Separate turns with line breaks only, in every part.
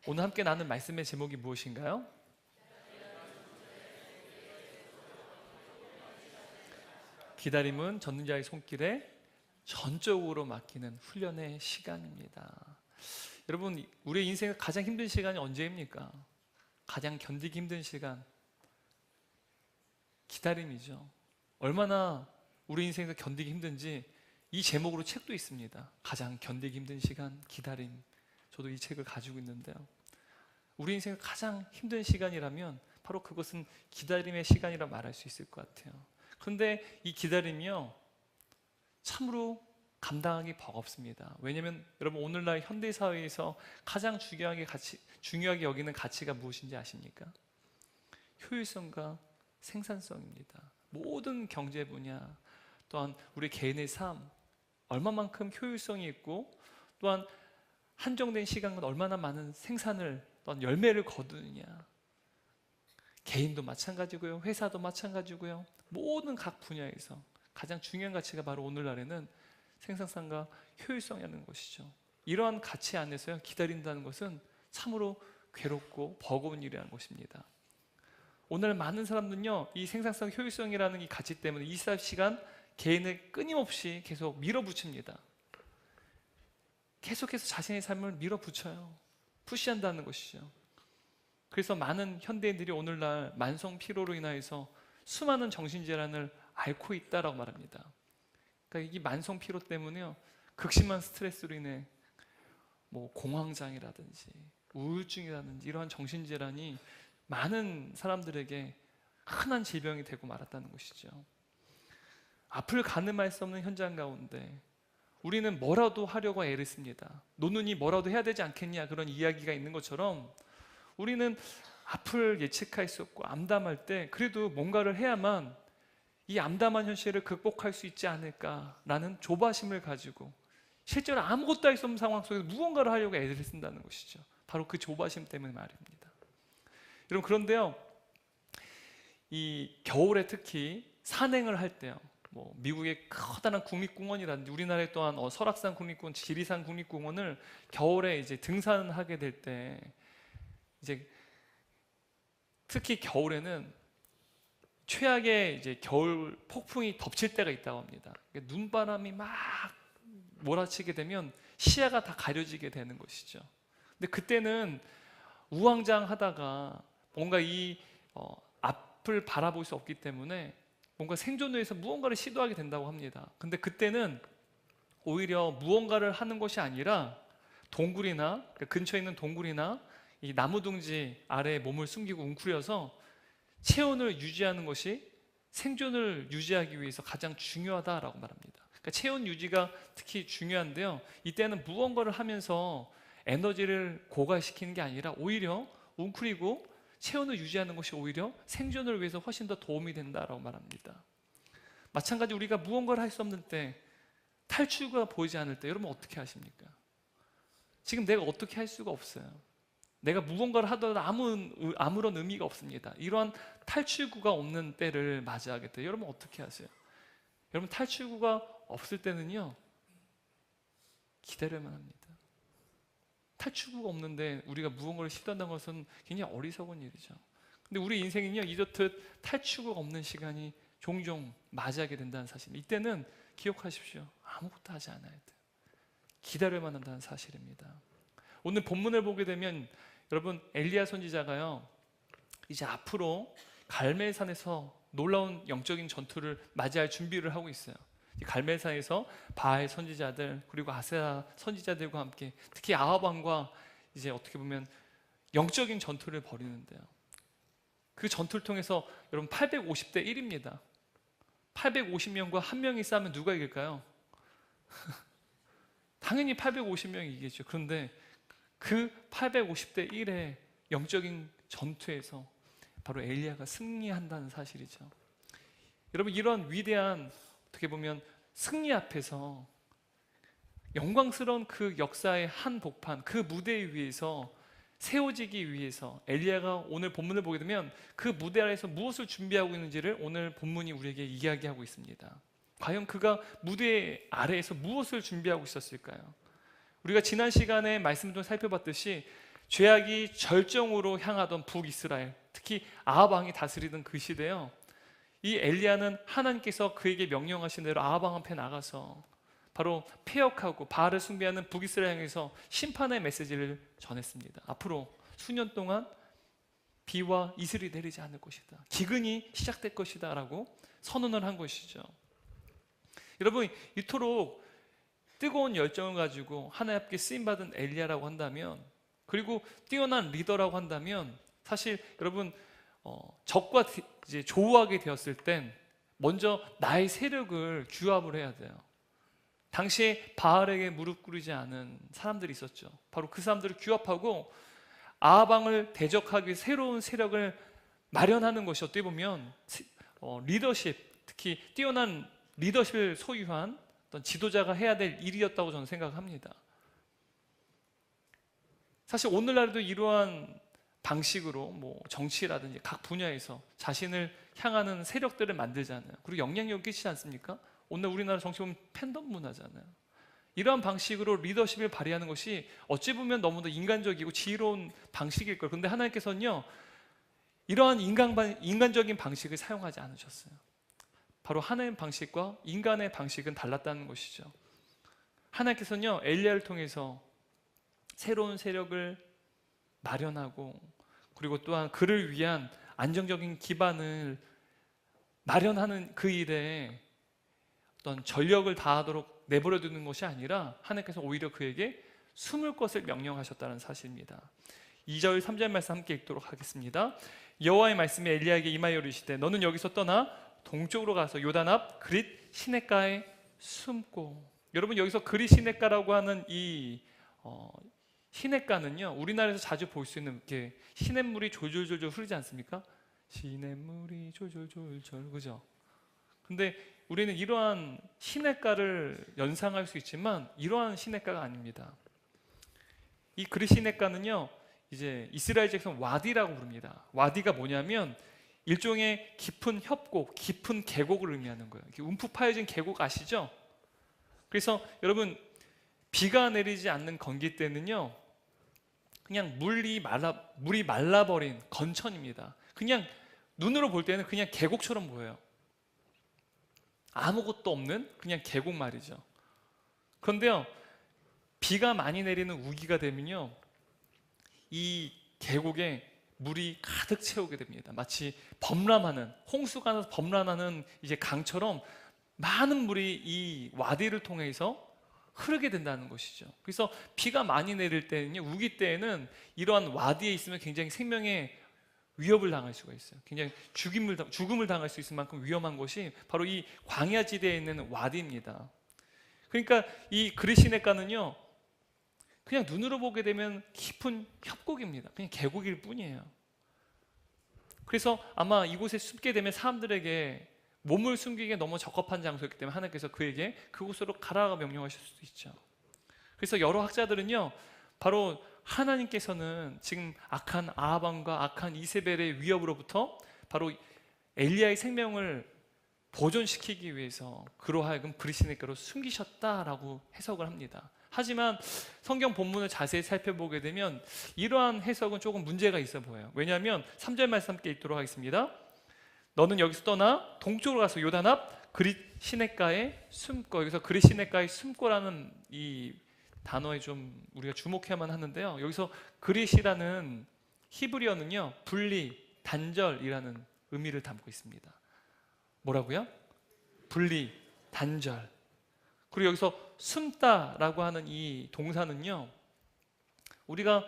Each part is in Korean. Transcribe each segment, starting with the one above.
오늘 함께 나눈 말씀의 제목이 무엇인가요? 기다림은 전능자의 손길에 전적으로 맡기는 훈련의 시간입니다. 여러분, 우리의 인생에서 가장 힘든 시간이 언제입니까? 가장 견디기 힘든 시간, 기다림이죠. 얼마나 우리 인생에서 견디기 힘든지 이 제목으로 책도 있습니다. 가장 견디기 힘든 시간, 기다림. 저도 이 책을 가지고 있는데요, 우리 인생의 가장 힘든 시간이라면 바로 그것은 기다림의 시간이라 말할 수 있을 것 같아요. 그런데 이 기다림이요, 참으로 감당하기 버겁습니다. 왜냐하면 여러분, 오늘날 현대사회에서 가장 중요하게 여기는 가치가 무엇인지 아십니까? 효율성과 생산성입니다. 모든 경제 분야, 또한 우리 개인의 삶, 얼마만큼 효율성이 있고 또한 한정된 시간과 얼마나 많은 생산을, 또한 열매를 거두느냐. 개인도 마찬가지고요, 회사도 마찬가지고요, 모든 각 분야에서 가장 중요한 가치가 바로 오늘날에는 생산성과 효율성이라는 것이죠. 이러한 가치 안에서요, 기다린다는 것은 참으로 괴롭고 버거운 일이라는 것입니다. 오늘 많은 사람들은요, 이 생산성, 효율성이라는 이 가치 때문에 24시간 개인을 끊임없이 계속 밀어붙입니다. 계속해서 자신의 삶을 밀어붙여요. 푸시한다는 것이죠. 그래서 많은 현대인들이 오늘날 만성 피로로 인하여서 수많은 정신질환을 앓고 있다라고 말합니다. 그러니까 이 만성 피로 때문에요, 극심한 스트레스로 인해 공황장애라든지 우울증이라든지 이러한 정신질환이 많은 사람들에게 흔한 질병이 되고 말았다는 것이죠. 앞을 가늠할 수 없는 현장 가운데 우리는 뭐라도 하려고 애를 씁니다. 노는이 뭐라도 해야 되지 않겠냐, 그런 이야기가 있는 것처럼 우리는 앞을 예측할 수 없고 암담할 때 그래도 뭔가를 해야만 이 암담한 현실을 극복할 수 있지 않을까라는 조바심을 가지고 실제로 아무것도 할 수 없는 상황 속에서 무언가를 하려고 애를 쓴다는 것이죠. 바로 그 조바심 때문에 말입니다. 여러분, 그런데요, 이 겨울에 특히 산행을 할 때요, 미국의 커다란 국립공원이라든지 우리나라에 또한 설악산 국립공원, 지리산 국립공원을 겨울에 이제 등산하게 될 때, 이제 특히 겨울에는 최악의 이제 겨울 폭풍이 덮칠 때가 있다고 합니다. 눈바람이 막 몰아치게 되면 시야가 다 가려지게 되는 것이죠. 근데 그때는 우왕좌왕하다가 뭔가 이 앞을 바라볼 수 없기 때문에 뭔가 생존을 위해서 무언가를 시도하게 된다고 합니다. 근데 그때는 오히려 무언가를 하는 것이 아니라 동굴이나 근처에 있는 동굴이나 이 나무둥지 아래에 몸을 숨기고 웅크려서 체온을 유지하는 것이 생존을 유지하기 위해서 가장 중요하다라고 말합니다. 그러니까 체온 유지가 특히 중요한데요, 이때는 무언가를 하면서 에너지를 고갈시키는 게 아니라 오히려 웅크리고 체온을 유지하는 것이 오히려 생존을 위해서 훨씬 더 도움이 된다라고 말합니다. 마찬가지 우리가 무언가를 할 수 없는 때, 탈출구가 보이지 않을 때 여러분 어떻게 하십니까? 지금 내가 어떻게 할 수가 없어요. 내가 무언가를 하더라도 아무런 의미가 없습니다. 이러한 탈출구가 없는 때를 맞이하게 돼요. 여러분 어떻게 하세요? 여러분, 탈출구가 없을 때는요, 기다려야만 합니다. 탈출구가 없는데 우리가 무언가를 시도한다는 것은 굉장히 어리석은 일이죠. 근데 우리 인생은요, 이렇듯 탈출구가 없는 시간이 종종 맞이하게 된다는 사실, 이때는 기억하십시오. 아무것도 하지 않아야 돼요. 기다려야만 한다는 사실입니다. 오늘 본문을 보게 되면 여러분, 엘리야 선지자가요, 이제 앞으로 갈멜산에서 놀라운 영적인 전투를 맞이할 준비를 하고 있어요. 갈멜산에서 바알 선지자들 그리고 아세라 선지자들과 함께 특히 아합 왕과 이제 어떻게 보면 영적인 전투를 벌이는데요, 그 전투를 통해서 여러분 850대 1입니다. 850명과 한 명이 싸우면 누가 이길까요? 당연히 850명이 이기겠죠. 그런데 그 850대 1의 영적인 전투에서 바로 엘리야가 승리한다는 사실이죠. 여러분, 이런 위대한 어떻게 보면 승리 앞에서 영광스러운 그 역사의 한복판, 그 무대 위에서 세워지기 위해서 엘리야가 오늘 본문을 보게 되면 그 무대 아래에서 무엇을 준비하고 있는지를 오늘 본문이 우리에게 이야기하고 있습니다. 과연 그가 무대 아래에서 무엇을 준비하고 있었을까요? 우리가 지난 시간에 말씀을 좀 살펴봤듯이 죄악이 절정으로 향하던 북이스라엘, 특히 아합 왕이 다스리던 그 시대요, 이 엘리야는 하나님께서 그에게 명령하신 대로 아합 왕 앞에 나가서 바로 폐역하고 바알을 숭배하는 북이스라엘 향해서 심판의 메시지를 전했습니다. 앞으로 수년 동안 비와 이슬이 내리지 않을 것이다, 기근이 시작될 것이다 라고 선언을 한 것이죠. 여러분, 이토록 뜨거운 열정을 가지고 하나님 앞에 쓰임받은 엘리야라고 한다면, 그리고 뛰어난 리더라고 한다면, 사실 여러분 적과 이제 조우하게 되었을 땐 먼저 나의 세력을 규합을 해야 돼요. 당시에 바알에게 무릎 꿇지 않은 사람들이 있었죠. 바로 그 사람들을 규합하고 아합 왕을 대적하기 위해 새로운 세력을 마련하는 것이 어떻게 보면 리더십, 특히 뛰어난 리더십을 소유한 어떤 지도자가 해야 될 일이었다고 저는 생각합니다. 사실 오늘날도 이러한 방식으로 뭐 정치라든지 각 분야에서 자신을 향하는 세력들을 만들잖아요. 그리고 영향력이 끼치지 않습니까? 오늘 우리나라 정치 보면 팬덤 문화잖아요. 이러한 방식으로 리더십을 발휘하는 것이 어찌 보면 너무도 인간적이고 지혜로운 방식일 거예요. 그런데 하나님께서는요, 이러한 인간적인 방식을 사용하지 않으셨어요. 바로 하나님의 방식과 인간의 방식은 달랐다는 것이죠. 하나님께서는요, 엘리야를 통해서 새로운 세력을 마련하고, 그리고 또한 그를 위한 안정적인 기반을 마련하는 그 일에 어떤 전력을 다하도록 내버려 두는 것이 아니라 하나님께서 오히려 그에게 숨을 것을 명령하셨다는 사실입니다. 2절 3절 말씀 함께 읽도록 하겠습니다. 여호와의 말씀이 엘리야에게 임하여 이르시되 너는 여기서 떠나 동쪽으로 가서 요단 앞 그릿 시냇가에 숨고. 여러분, 여기서 그릿 시냇가라고 하는 이 시냇가는요, 우리나라에서 자주 볼 수 있는 이렇게 시냇물이 졸졸졸 흐르지 않습니까? 시냇물이 졸졸졸, 그죠? 근데 우리는 이러한 시냇가를 연상할 수 있지만 이러한 시냇가가 아닙니다. 이 그릿 시냇가는요, 이제 이스라엘 잭슨 와디라고 부릅니다. 와디가 뭐냐면 일종의 깊은 협곡, 깊은 계곡을 의미하는 거예요. 움푹 파여진 계곡 아시죠? 그래서 여러분, 비가 내리지 않는 건기 때는요, 그냥 물이 말라버린 건천입니다. 그냥 눈으로 볼 때는 그냥 계곡처럼 보여요. 아무것도 없는 그냥 계곡 말이죠. 그런데요, 비가 많이 내리는 우기가 되면요, 이 계곡에 물이 가득 채우게 됩니다. 마치 범람하는, 홍수가 나서 범람하는 이제 강처럼 많은 물이 이 와디를 통해서 흐르게 된다는 것이죠. 그래서 비가 많이 내릴 때는요, 우기 때에는 이러한 와디에 있으면 굉장히 생명의 위협을 당할 수가 있어요. 굉장히 죽음을 당할 수 있을 만큼 위험한 것이 바로 이 광야 지대에 있는 와디입니다. 그러니까 이 그릿 시냇가는요, 그냥 눈으로 보게 되면 깊은 협곡입니다. 그냥 계곡일 뿐이에요. 그래서 아마 이곳에 숨게 되면 사람들에게 몸을 숨기기에 너무 적합한 장소였기 때문에 하나님께서 그에게 그곳으로 가라가 명령하실 수도 있죠. 그래서 여러 학자들은요, 바로 하나님께서는 지금 악한 아합 왕과 악한 이세벨의 위협으로부터 바로 엘리야의 생명을 보존시키기 위해서 그로 하여금 그릿 시냇가로 숨기셨다라고 해석을 합니다. 하지만 성경 본문을 자세히 살펴보게 되면 이러한 해석은 조금 문제가 있어 보여요. 왜냐하면 3절 말씀 함께 읽도록 하겠습니다. 너는 여기서 떠나 동쪽으로 가서 요단 앞 그릿 시냇가에 숨고. 여기서 그릿 시냇가에 숨고라는 이 단어에 좀 우리가 주목해야만 하는데요, 여기서 그릿이라는 히브리어는요, 분리, 단절이라는 의미를 담고 있습니다. 뭐라고요? 분리, 단절. 그리고 여기서 숨다라고 하는 이 동사는요, 우리가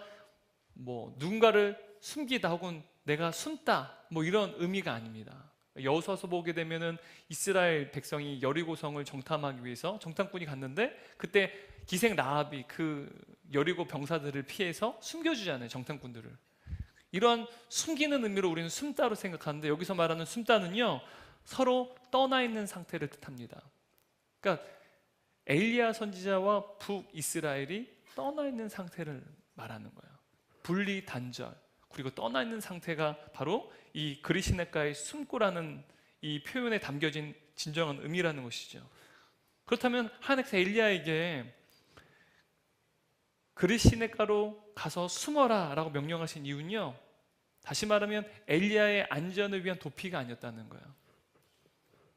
뭐 누군가를 숨기다 혹은 내가 숨다 뭐 이런 의미가 아닙니다. 여호수아서 보게 되면은 이스라엘 백성이 여리고성을 정탐하기 위해서 정탐꾼이 갔는데 그때 기생 라합이 그 여리고 병사들을 피해서 숨겨주잖아요, 정탐꾼들을. 이러한 숨기는 의미로 우리는 숨다로 생각하는데 여기서 말하는 숨다는요, 서로 떠나 있는 상태를 뜻합니다. 그러니까 엘리야 선지자와 북이스라엘이 떠나 있는 상태를 말하는 거예요. 분리 단절, 그리고 떠나 있는 상태가 바로 이 그릿 시냇가의 숨고라는 이 표현에 담겨진 진정한 의미라는 것이죠. 그렇다면 하나님께서 엘리야에게 그릿 시내가로 가서 숨어라 라고 명령하신 이유는요, 다시 말하면 엘리야의 안전을 위한 도피가 아니었다는 거예요.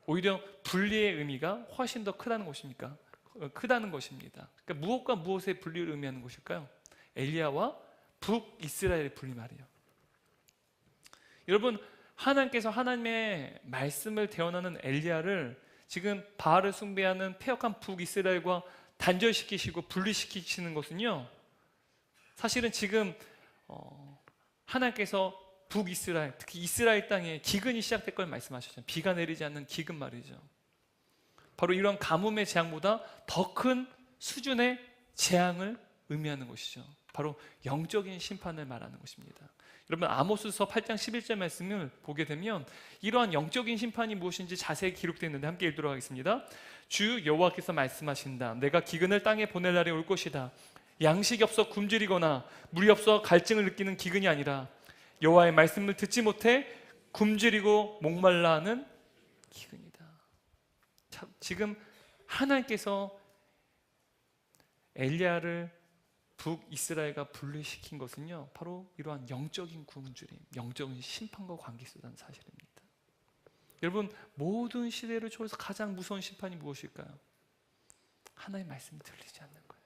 오히려 분리의 의미가 훨씬 더 크다는 것입니다. 그러니까 무엇과 무엇의 분리를 의미하는 것일까요? 엘리야와 북이스라엘의 분리 말이에요. 여러분, 하나님께서 하나님의 말씀을 대언하는 엘리야를 지금 바알을 숭배하는 패역한 북이스라엘과 단절시키시고 분리시키시는 것은요, 사실은 지금 하나님께서 북이스라엘, 특히 이스라엘 땅에 기근이 시작될 걸 말씀하셨잖아요. 비가 내리지 않는 기근 말이죠. 바로 이런 가뭄의 재앙보다 더 큰 수준의 재앙을 의미하는 것이죠. 바로 영적인 심판을 말하는 것입니다. 여러분, 아모스서 8장 11절 말씀을 보게 되면 이러한 영적인 심판이 무엇인지 자세히 기록되어 있는데 함께 읽도록 하겠습니다. 주 여호와께서 말씀하신다. 내가 기근을 땅에 보낼 날이 올 것이다. 양식이 없어 굶주리거나 물이 없어 갈증을 느끼는 기근이 아니라 여호와의 말씀을 듣지 못해 굶주리고 목말라 하는 기근이다. 지금 하나님께서 엘리야를 북이스라엘과 분리시킨 것은요, 바로 이러한 영적인 굶주림, 영적인 심판과 관계있다는 사실입니다. 여러분, 모든 시대를 초월해서 가장 무서운 심판이 무엇일까요? 하나님의 말씀이 들리지 않는 거예요.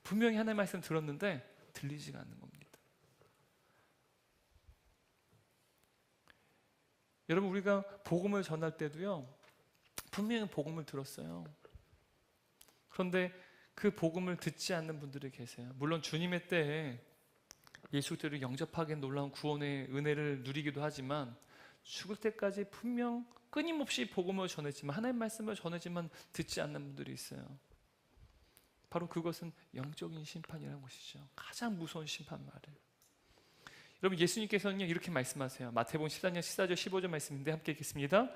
분명히 하나님의 말씀 들었는데 들리지가 않는 겁니다. 여러분, 우리가 복음을 전할 때도요, 분명히 복음을 들었어요. 그런데 그 복음을 듣지 않는 분들이 계세요. 물론 주님의 때에 예수 그리스도를 영접하게 놀라운 구원의 은혜를 누리기도 하지만 죽을 때까지 분명 끊임없이 복음을 전했지만, 하나님의 말씀을 전했지만 듣지 않는 분들이 있어요. 바로 그것은 영적인 심판이라는 것이죠. 가장 무서운 심판 말이에요. 여러분, 예수님께서는 이렇게 말씀하세요. 마태복음 14장 14절 15절 말씀인데 함께 읽겠습니다.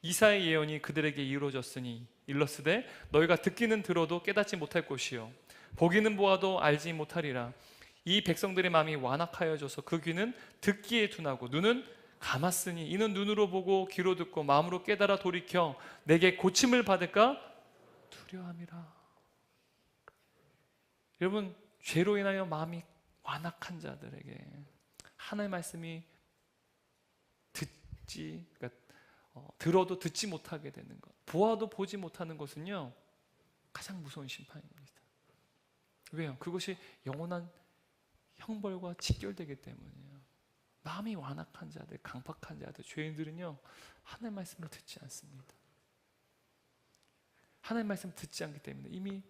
이사야의 예언이 그들에게 이루어졌으니 일러스되 너희가 듣기는 들어도 깨닫지 못할 것이요 보기는 보아도 알지 못하리라. 이 백성들의 마음이 완악하여져서 그 귀는 듣기에 둔하고 눈은 감았으니 이는 눈으로 보고 귀로 듣고 마음으로 깨달아 돌이켜 내게 고침을 받을까 두려움이라. 여러분, 죄로 인하여 마음이 완악한 자들에게 하나님의 말씀이 들어도 듣지 못하게 되는 것, 보아도 보지 못하는 것은요, 가장 무서운 심판입니다. 왜요? 그것이 영원한 형벌과 직결되기 때문이에요. 마음이 완악한 자들, 강팍한 자들, 죄인들은요, 하나님의 말씀을 듣지 않습니다. 하나님의 말씀을 듣지 않기 때문에 이미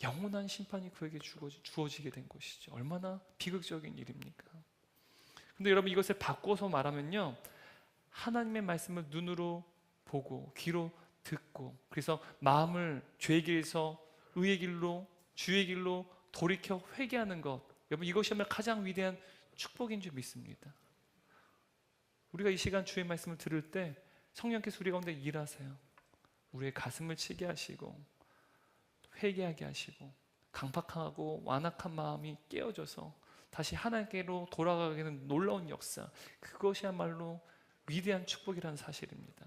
영원한 심판이 그에게 주어지게 된 것이죠. 얼마나 비극적인 일입니까? 근데 여러분, 이것을 바꿔서 말하면요, 하나님의 말씀을 눈으로 보고 귀로 듣고, 그래서 마음을 죄의 길에서 의의 길로, 주의 길로 돌이켜 회개하는 것, 여러분, 이것이야말로 가장 위대한 축복인 줄 믿습니다. 우리가 이 시간 주의 말씀을 들을 때 성령께서 우리 가운데 일하세요. 우리의 가슴을 치게 하시고 회개하게 하시고 강팍하고 완악한 마음이 깨어져서 다시 하나님께로 돌아가게 되는 놀라운 역사, 그것이야말로 위대한 축복이라는 사실입니다.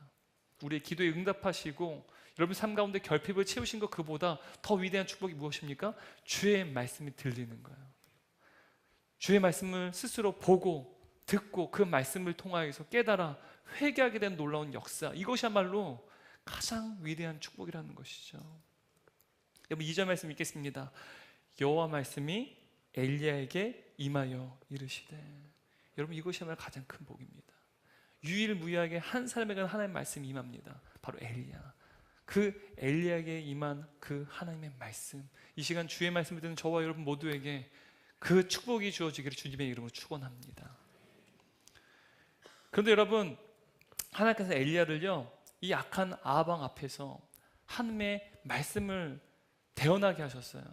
우리의 기도에 응답하시고 여러분 삶 가운데 결핍을 채우신 것, 그보다 더 위대한 축복이 무엇입니까? 주의 말씀이 들리는 거예요. 주의 말씀을 스스로 보고 듣고 그 말씀을 통하여서 깨달아 회개하게 된 놀라운 역사, 이것이야말로 가장 위대한 축복이라는 것이죠. 여러분, 2절 말씀 읽겠습니다. 여호와 말씀이 엘리야에게 임하여 이르시되. 여러분, 이것이야말로 가장 큰 복입니다. 유일무이하게 한 사람에게 하나님의 말씀이 임합니다. 바로 엘리야. 그 엘리야에게 임한 그 하나님의 말씀, 이 시간 주의 말씀을 듣는 저와 여러분 모두에게 그 축복이 주어지기를 주님의 이름으로 축원합니다. 그런데 여러분, 하나님께서 엘리야를요, 이 악한 아합 앞에서 하나님의 말씀을 대언하게 하셨어요.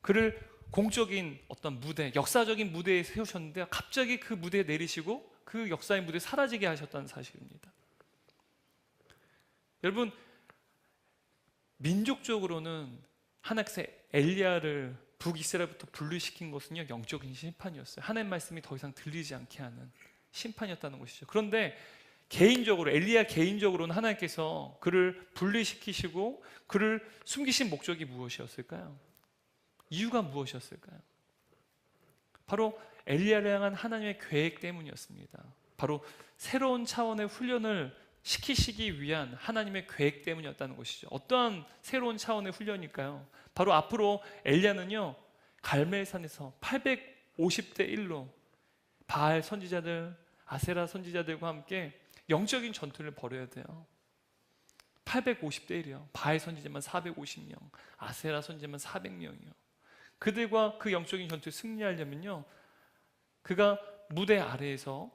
그를 공적인 어떤 무대, 역사적인 무대에 세우셨는데 갑자기 그 무대에 내리시고 그 역사의 무대에 사라지게 하셨다는 사실입니다. 여러분, 민족적으로는 하나님께서 엘리야를 북이스라엘부터 분리시킨 것은요, 영적인 심판이었어요. 하나님의 말씀이 더 이상 들리지 않게 하는 심판이었다는 것이죠. 그런데 개인적으로, 엘리야 개인적으로는 하나님께서 그를 분리시키시고 그를 숨기신 목적이 무엇이었을까요? 이유가 무엇이었을까요? 바로 엘리야를 향한 하나님의 계획 때문이었습니다. 바로 새로운 차원의 훈련을 시키시기 위한 하나님의 계획 때문이었다는 것이죠. 어떠한 새로운 차원의 훈련일까요? 바로 앞으로 엘리야는요, 갈멜산에서 850대 1로 바알 선지자들, 아세라 선지자들과 함께 영적인 전투를 벌여야 돼요. 850대 1이요. 바알 선지자만 450명, 아세라 선지자만 400명이요. 그들과 그 영적인 전투에 승리하려면요, 그가 무대 아래에서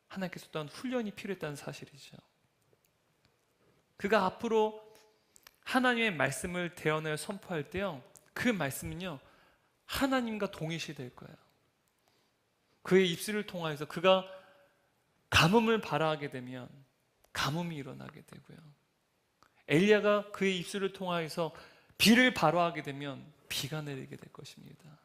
하나님께서 어떤 훈련이 필요했다는 사실이죠. 그가 앞으로 하나님의 말씀을 대언하여 선포할 때요, 그 말씀은요, 하나님과 동일시될 거예요. 그의 입술을 통하여서 그가 가뭄을 발하게 되면 가뭄이 일어나게 되고요, 엘리야가 그의 입술을 통하여서 비를 발화하게 되면 비가 내리게 될 것입니다.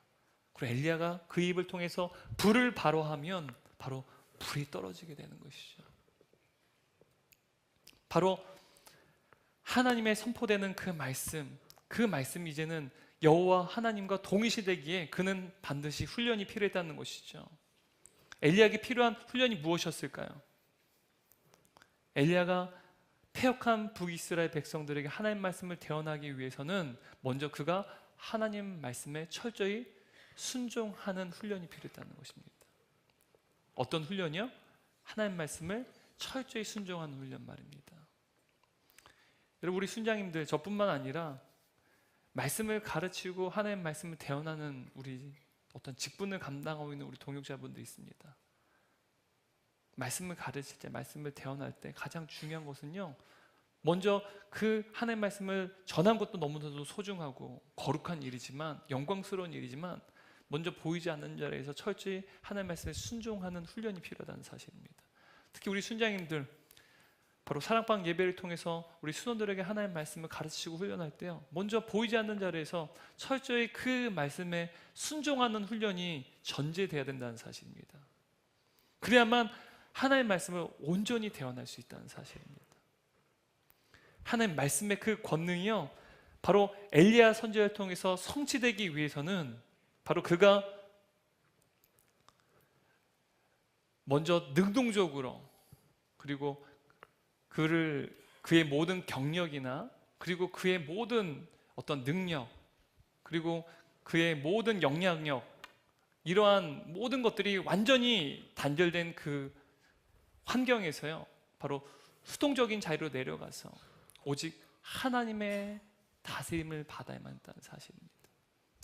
그리고 엘리야가 그 입을 통해서 불을 발화하면 바로 불이 떨어지게 되는 것이죠. 바로 하나님의 선포되는 그 말씀이 이제는 여호와 하나님과 동일시되기에 그는 반드시 훈련이 필요했다는 것이죠. 엘리야에게 필요한 훈련이 무엇이었을까요? 엘리야가 패역한 북이스라엘 백성들에게 하나님 말씀을 대언하기 위해서는 먼저 그가 하나님 말씀에 철저히 순종하는 훈련이 필요했다는 것입니다. 어떤 훈련이요? 하나님 말씀을 철저히 순종하는 훈련 말입니다. 여러분, 우리 순장님들, 저뿐만 아니라 말씀을 가르치고 하나님 말씀을 대언하는 우리 어떤 직분을 감당하고 있는 우리 동역자분들이 있습니다. 말씀을 가르칠 때, 말씀을 대언할 때 가장 중요한 것은요, 먼저 그 하나님 말씀을 전한 것도 너무나도 소중하고 거룩한 일이지만, 영광스러운 일이지만, 먼저 보이지 않는 자리에서 철저히 하나님 말씀에 순종하는 훈련이 필요하다는 사실입니다. 특히 우리 순장님들, 바로 사랑방 예배를 통해서 우리 순원들에게 하나님 말씀을 가르치고 훈련할 때요, 먼저 보이지 않는 자리에서 철저히 그 말씀에 순종하는 훈련이 전제되어야 된다는 사실입니다. 그래야만 하나님 말씀을 온전히 대언할 수 있다는 사실입니다. 하나님 말씀의 그 권능이요, 바로 엘리야 선지자를 통해서 성취되기 위해서는 바로 그가 먼저 능동적으로, 그리고 그의 모든 경력이나, 그리고 그의 모든 어떤 능력, 그리고 그의 모든 영향력, 이러한 모든 것들이 완전히 단절된 그 환경에서요, 바로 수동적인 자리로 내려가서 오직 하나님의 다스림을 받아야만 한다는 사실입니다.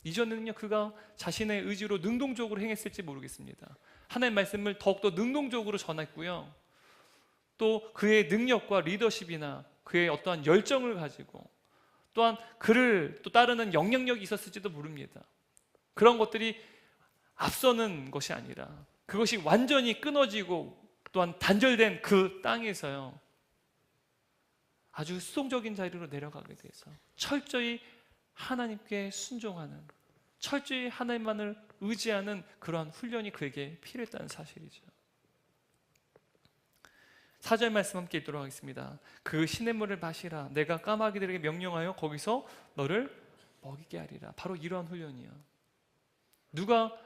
이전에는요, 그가 자신의 의지로 능동적으로 행했을지 모르겠습니다. 하나님의 말씀을 더욱더 능동적으로 전했고요, 또 그의 능력과 리더십이나 그의 어떠한 열정을 가지고 또한 그를 또 따르는 영향력이 있었을지도 모릅니다. 그런 것들이 앞서는 것이 아니라 그것이 완전히 끊어지고 또한 단절된 그 땅에서요, 아주 수동적인 자리로 내려가게 돼서 철저히 하나님께 순종하는, 철저히 하나님만을 의지하는 그러한 훈련이 그에게 필요했다는 사실이죠. 4절 말씀 함께 읽도록 하겠습니다. 그 시냇물을 마시라. 내가 까마귀들에게 명령하여 거기서 너를 먹이게 하리라. 바로 이러한 훈련이요. 누가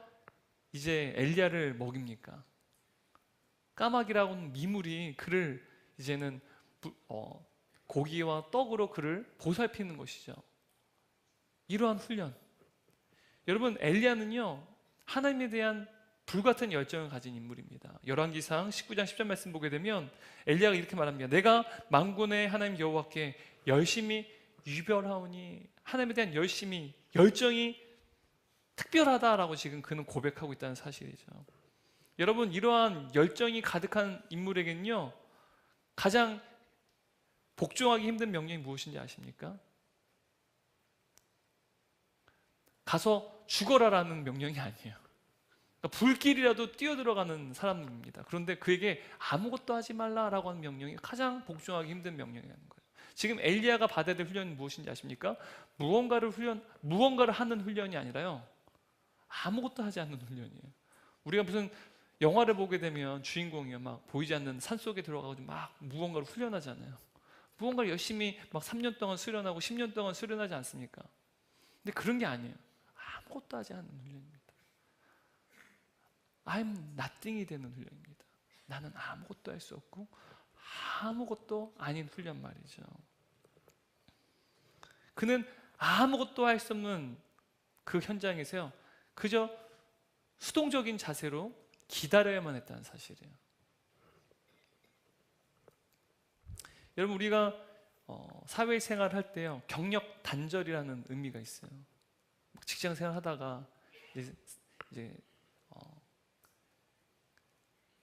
이제 엘리야를 먹입니까? 까마귀라고는 미물이 그를 이제는 고기와 떡으로 그를 보살피는 것이죠. 이러한 훈련. 여러분, 엘리야는요, 하나님에 대한 불같은 열정을 가진 인물입니다. 열왕기상 19장 10절 말씀 보게 되면 엘리야가 이렇게 말합니다. 내가 만군의 하나님 여호와께 열심히 유별하오니, 하나님에 대한 열정이 특별하다라고 지금 그는 고백하고 있다는 사실이죠. 여러분, 이러한 열정이 가득한 인물에게는요, 가장 복종하기 힘든 명령이 무엇인지 아십니까? 가서 죽어라라는 명령이 아니에요. 그러니까 불길이라도 뛰어들어가는 사람입니다. 그런데 그에게 아무것도 하지 말라라고 하는 명령이 가장 복종하기 힘든 명령이라는 거예요. 지금 엘리야가 받아야 될 훈련은 무엇인지 아십니까? 무언가를 하는 훈련이 아니라요, 아무것도 하지 않는 훈련이에요. 우리가 무슨 영화를 보게 되면 주인공이 막 보이지 않는 산속에 들어가서 막 무언가를 훈련하잖아요. 무언가를 열심히 막 3년 동안 수련하고 10년 동안 수련하지 않습니까? 근데 그런 게 아니에요. 아무것도 하지 않는 훈련입니다. I'm nothing이 되는 훈련입니다. 나는 아무것도 할 수 없고 아무것도 아닌 훈련 말이죠. 그는 아무것도 할 수 없는 그 현장에서요, 그저 수동적인 자세로 기다려야만 했다는 사실이에요. 여러분, 우리가 사회생활 할 때요, 경력 단절이라는 의미가 있어요. 직장생활 하다가 이제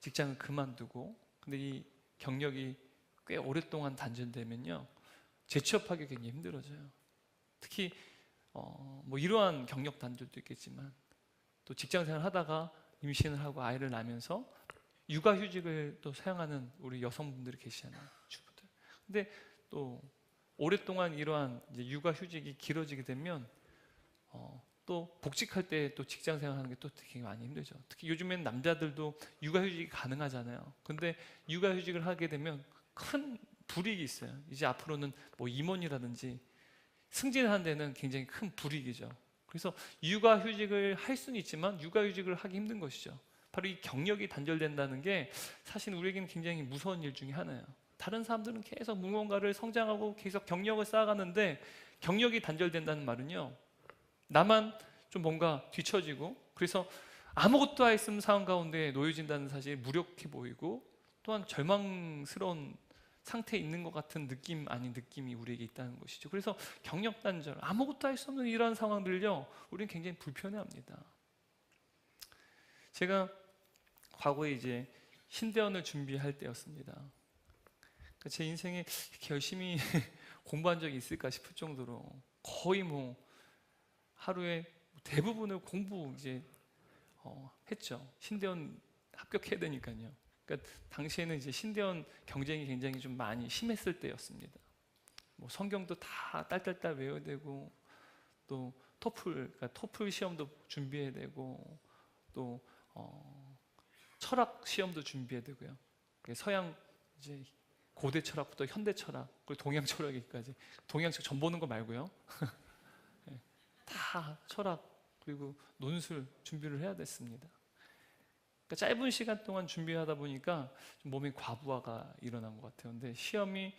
직장을 그만두고, 근데 이 경력이 꽤 오랫동안 단절되면요, 재취업하기 굉장히 힘들어져요. 특히 뭐 이러한 경력 단절도 있겠지만, 또 직장생활 하다가 임신을 하고 아이를 낳으면서 육아휴직을 또 사용하는 우리 여성분들이 계시잖아요, 주부들. 근데 또 오랫동안 이러한 이제 육아휴직이 길어지게 되면 또 복직할 때 또 직장생활 하는 게 또 되게 많이 힘들죠. 특히 요즘엔 남자들도 육아휴직이 가능하잖아요. 근데 육아휴직을 하게 되면 큰 불이익이 있어요. 이제 앞으로는 뭐 임원이라든지 승진하는 데는 굉장히 큰 불이익이죠. 그래서 육아휴직을 할 수는 있지만 육아휴직을 하기 힘든 것이죠. 바로 이 경력이 단절된다는 게 사실 우리에게는 굉장히 무서운 일 중에 하나예요. 다른 사람들은 계속 무언가를 성장하고 계속 경력을 쌓아가는데, 경력이 단절된다는 말은요, 나만 좀 뭔가 뒤처지고, 그래서 아무것도 할 수 없는 상황 가운데 놓여진다는 사실이 무력해 보이고, 또한 절망스러운 상태에 있는 것 같은 느낌 아닌 느낌이 우리에게 있다는 것이죠. 그래서 경력 단절, 아무것도 할 수 없는 이러한 상황들을요, 우리는 굉장히 불편해합니다. 제가 과거에 이제 신대원을 준비할 때였습니다. 제 인생에 이렇게 열심히 공부한 적이 있을까 싶을 정도로 거의 뭐 하루에 대부분을 공부 이제 했죠. 신대원 합격해야 되니까요. 그러니까 당시에는 이제 신대원 경쟁이 굉장히 좀 많이 심했을 때였습니다. 뭐 성경도 다 딸딸딸 외워야 되고, 또 토플 시험도 준비해야 되고, 또 철학 시험도 준비해야 되고요. 서양 이제 고대 철학부터 현대 철학, 그리고 동양 철학까지, 동양 철학 전 보는 거 말고요. 다 철학 그리고 논술 준비를 해야 됐습니다. 그러니까 짧은 시간 동안 준비하다 보니까 좀 몸에 과부하가 일어난 것 같아요. 근데 시험이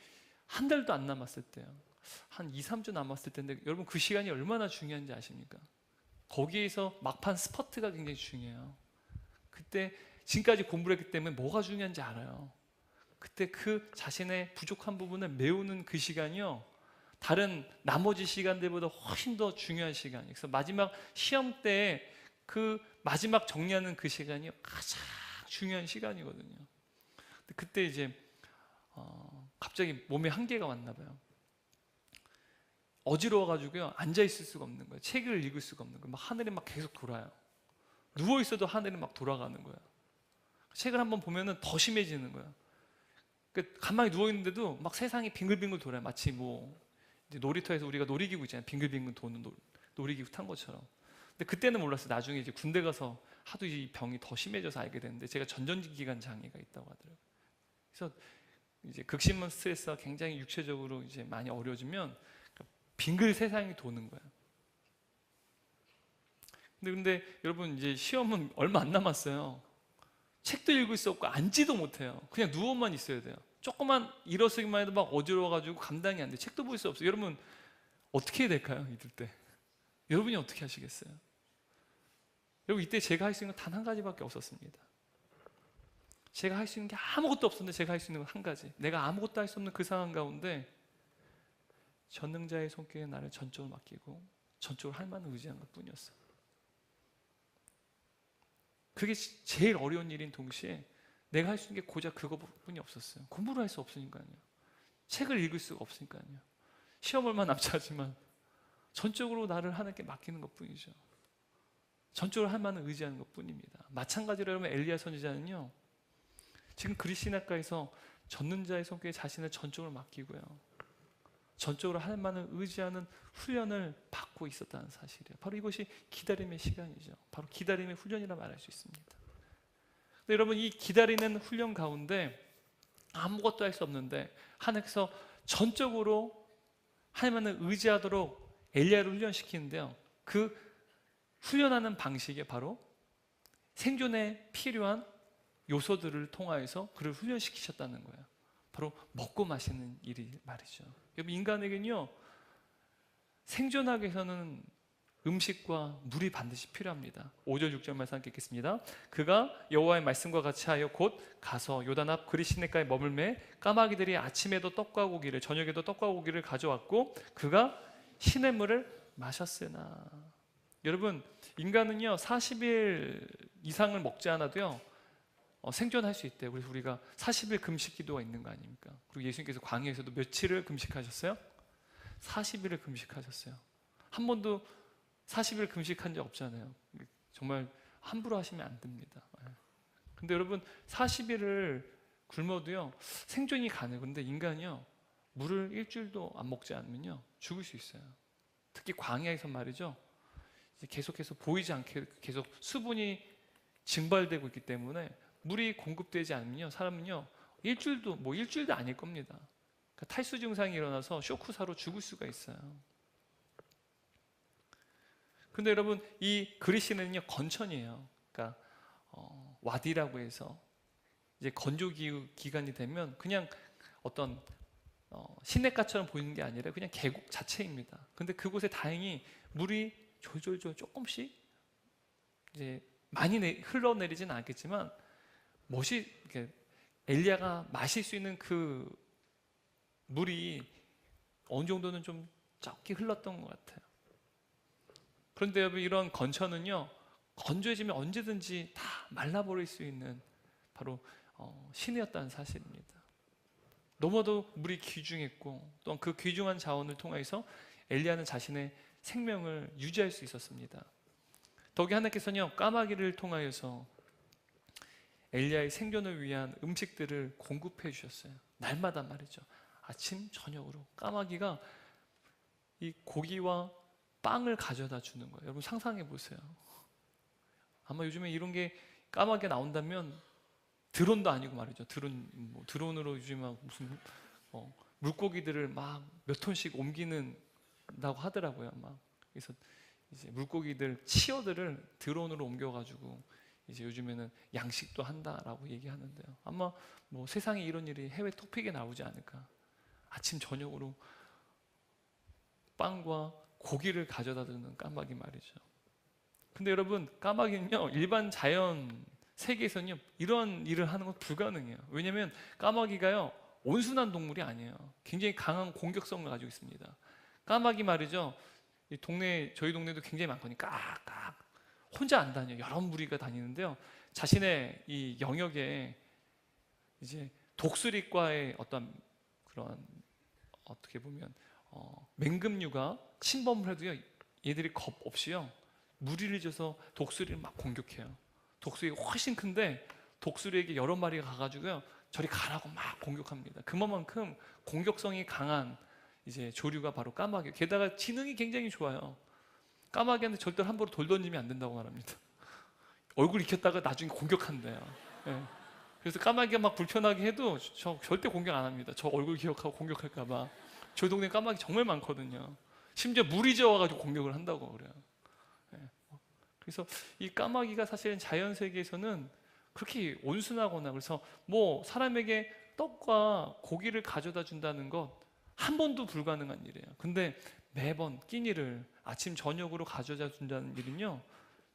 한 달도 안 남았을 때요, 한 2, 3주 남았을 텐데, 여러분 그 시간이 얼마나 중요한지 아십니까? 거기에서 막판 스퍼트가 굉장히 중요해요. 그때 지금까지 공부를 했기 때문에 뭐가 중요한지 알아요. 그때 그 자신의 부족한 부분을 메우는 그 시간이요, 다른 나머지 시간들보다 훨씬 더 중요한 시간이에요. 그래서 마지막 시험 때 그 마지막 정리하는 그 시간이 가장 중요한 시간이거든요. 근데 그때 이제 갑자기 몸에 한계가 왔나 봐요. 어지러워가지고요, 앉아 있을 수가 없는 거예요. 책을 읽을 수가 없는 거예요. 막 하늘이 막 계속 돌아요. 누워 있어도 하늘이 막 돌아가는 거예요. 책을 한번 보면은 더 심해지는 거예요. 가만히 누워 있는데도 막 세상이 빙글빙글 돌아요. 마치 뭐 이제 놀이터에서 우리가 놀이기구 있잖아요. 빙글빙글 도는 놀이기구 탄 것처럼. 근데 그때는 몰랐어요. 나중에 이제 군대 가서 하도 이 병이 더 심해져서 알게 됐는데, 제가 전전기관 장애가 있다고 하더라고요. 그래서 이제 극심한 스트레스가 굉장히 육체적으로 이제 많이 어려워지면 빙글 세상이 도는 거예요. 근데 여러분, 이제 시험은 얼마 안 남았어요. 책도 읽을 수 없고 앉지도 못해요. 그냥 누워만 있어야 돼요. 조금만 일어서기만 해도 막 어지러워가지고 감당이 안 돼요. 책도 볼 수 없어요. 여러분 어떻게 해야 될까요? 이럴 때 여러분이 어떻게 하시겠어요? 여러분, 이때 제가 할 수 있는 건 단 한 가지밖에 없었습니다. 제가 할 수 있는 게 아무것도 없었는데, 제가 할 수 있는 건 한 가지. 내가 아무것도 할 수 없는 그 상황 가운데 전능자의 손길에 나를 전적으로 맡기고 전적으로 할 만한 의지하는 것뿐이었어요. 그게 제일 어려운 일인 동시에 내가 할 수 있는 게 고작 그것뿐이 없었어요. 공부를 할 수 없으니까요. 책을 읽을 수가 없으니까요. 시험 얼마 남지 않지만 전적으로 나를 하나님께 맡기는 것뿐이죠. 전적으로 할 만한 의지하는 것뿐입니다. 마찬가지로 여러분, 엘리야 선지자는요, 지금 그리스나가에서 전능자의 손길에 자신을 전적으로 맡기고요, 전적으로 할 만한 의지하는 훈련을 받고 있었다는 사실이에요. 바로 이것이 기다림의 시간이죠. 바로 기다림의 훈련이라 말할 수 있습니다. 근데 여러분, 이 기다리는 훈련 가운데 아무것도 할 수 없는데 하나님께서 전적으로 할 만한 의지하도록 엘리야를 훈련시키는데요, 그 훈련하는 방식이 바로 생존에 필요한 요소들을 통하여서 그를 훈련시키셨다는 거예요. 바로 먹고 마시는 일이 말이죠. 여러분, 인간에게는요, 생존하기 위해서는 음식과 물이 반드시 필요합니다. 5절 6절 말씀 함께 읽겠습니다. 그가 여호와의 말씀과 같이 하여 곧 가서 요단 앞 그리시네가에 머물매 까마귀들이 아침에도 떡과 고기를 저녁에도 떡과 고기를 가져왔고 그가 시냇물을 마셨으나. 여러분, 인간은요 40일 이상을 먹지 않아도요 생존할 수 있대요. 그래서 우리가 40일 금식 기도가 있는 거 아닙니까? 그리고 예수님께서 광야에서도 며칠을 금식하셨어요? 40일을 금식하셨어요. 한 번도 40일 금식한 적 없잖아요. 정말 함부로 하시면 안 됩니다. 근데 여러분, 40일을 굶어도요 생존이 가능해요. 근데 인간이요 물을 일주일도 안 먹지 않으면요 죽을 수 있어요. 특히 광야에서 말이죠, 이제 계속해서 보이지 않게 계속 수분이 증발되고 있기 때문에 물이 공급되지 않으면요 사람은요 일주일도 아닐 겁니다. 그러니까 탈수 증상이 일어나서 쇼크사로 죽을 수가 있어요. 근데 여러분, 이 그리시는요 건천이에요. 그러니까 와디라고 해서 이제 건조 기간이 되면 그냥 어떤 시냇가처럼 보이는 게 아니라 그냥 계곡 자체입니다. 근데 그곳에 다행히 물이 졸졸졸 조금씩 이제 많이 흘러내리지는 않겠지만 이렇게 엘리야가 마실 수 있는 그 물이 어느 정도는 좀 적게 흘렀던 것 같아요. 그런데 여러분, 이런 건천은요 건조해지면 언제든지 다 말라버릴 수 있는 바로 신이었다는 사실입니다. 너무도 물이 귀중했고 또한 그 귀중한 자원을 통해서 엘리야는 자신의 생명을 유지할 수 있었습니다. 더욱이 하나님께서는요 까마귀를 통하여서 엘리야의 생존을 위한 음식들을 공급해 주셨어요. 날마다 말이죠. 아침 저녁으로 까마귀가 이 고기와 빵을 가져다 주는 거예요. 여러분 상상해 보세요. 아마 요즘에 이런 게 까마귀가 나온다면 드론도 아니고 말이죠. 드론으로 요즘에 무슨 물고기들을 막 몇 톤씩 옮기는다고 하더라고요. 막 그래서 이제 물고기들 치어들을 드론으로 옮겨가지고 이제 요즘에는 양식도 한다라고 얘기하는데요. 아마 세상에 이런 일이 해외 토픽에 나오지 않을까. 아침 저녁으로 빵과 고기를 가져다 주는 까마귀 말이죠. 근데 여러분, 까마귀는요 일반 자연 세계에서는요 이런 일을 하는 건 불가능해요. 왜냐하면 까마귀가요 온순한 동물이 아니에요. 굉장히 강한 공격성을 가지고 있습니다. 까마귀 말이죠, 저희 동네도 굉장히 많거든요. 깍깍 혼자 안 다녀요. 여러 무리가 다니는데요, 자신의 이 영역에 이제 독수리과의 어떤 그런 어떻게 보면 맹금류가 침범을 해도요 얘들이 겁 없이요 무리를 져서 독수리를 막 공격해요. 독수리가 훨씬 큰데 독수리에게 여러 마리가 가가지고요 저리 가라고 막 공격합니다. 그만큼 공격성이 강한 이제 조류가 바로 까마귀. 게다가 지능이 굉장히 좋아요. 까마귀한테 절대로 함부로 돌 던지면 안 된다고 말합니다. 얼굴 익혔다가 나중에 공격한대요. 예. 그래서 까마귀가 막 불편하게 해도 저 절대 공격 안 합니다. 저 얼굴 기억하고 공격할까봐. 저희 동네 까마귀 정말 많거든요. 심지어 물이 저어가지고 공격을 한다고 그래요. 예. 그래서 이 까마귀가 사실은 자연 세계에서는 그렇게 온순하거나 그래서 사람에게 떡과 고기를 가져다 준다는 것 한 번도 불가능한 일이에요. 근데 매번 끼니를 아침 저녁으로 가져다 준다는 일은요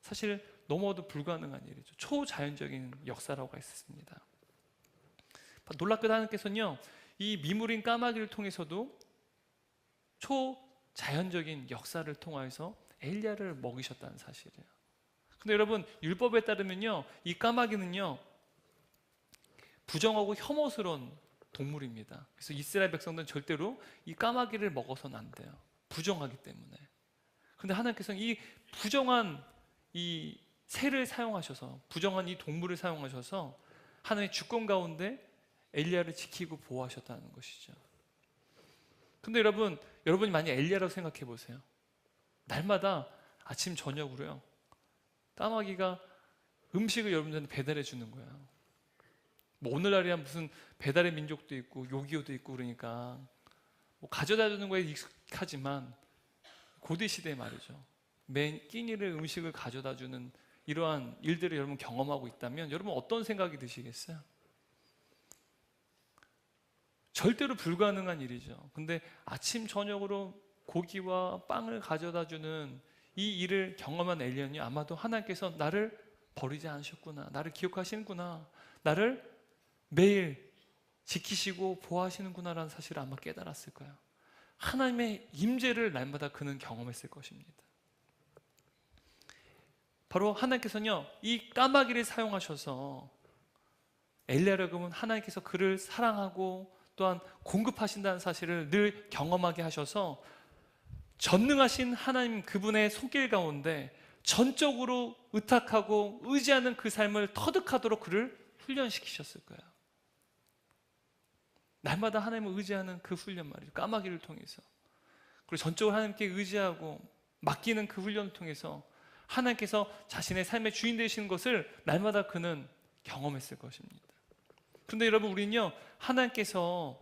사실 너무도 불가능한 일이죠. 초자연적인 역사라고 할 수 있습니다. 놀랍게도 하나님께서는요 이 미물인 까마귀를 통해서도 초자연적인 역사를 통해서 엘리야를 먹이셨다는 사실이에요. 근데 여러분, 율법에 따르면요 이 까마귀는요 부정하고 혐오스러운 동물입니다. 그래서 이스라엘 백성들은 절대로 이 까마귀를 먹어서는 안 돼요. 부정하기 때문에. 그런데 하나님께서는 이 부정한 이 새를 사용하셔서, 부정한 이 동물을 사용하셔서 하나님의 주권 가운데 엘리야를 지키고 보호하셨다는 것이죠. 근데 여러분이 만약 엘리야라고 생각해 보세요. 날마다 아침 저녁으로요 까마귀가 음식을 여러분들한테 배달해 주는 거예요. 오늘날이야 무슨 배달의 민족도 있고 요기요도 있고 그러니까 가져다 주는 거에 익숙하지만 고대 시대에 말이죠 맨 끼니를 음식을 가져다 주는 이러한 일들을 여러분 경험하고 있다면 여러분 어떤 생각이 드시겠어요? 절대로 불가능한 일이죠. 근데 아침 저녁으로 고기와 빵을 가져다 주는 이 일을 경험한 엘리야는요, 아마도 하나님께서 나를 버리지 않으셨구나, 나를 기억하시는구나, 나를 매일 지키시고 보호하시는구나라는 사실을 아마 깨달았을 거예요. 하나님의 임재를 날마다 그는 경험했을 것입니다. 바로 하나님께서는요, 이 까마귀를 사용하셔서 엘리야라고는 하나님께서 그를 사랑하고 또한 공급하신다는 사실을 늘 경험하게 하셔서 전능하신 하나님 그분의 손길 가운데 전적으로 의탁하고 의지하는 그 삶을 터득하도록 그를 훈련시키셨을 거예요. 날마다 하나님을 의지하는 그 훈련 말이죠. 까마귀를 통해서. 그리고 전적으로 하나님께 의지하고 맡기는 그 훈련을 통해서 하나님께서 자신의 삶의 주인 되시는 것을 날마다 그는 경험했을 것입니다. 그런데 여러분, 우리는요, 하나님께서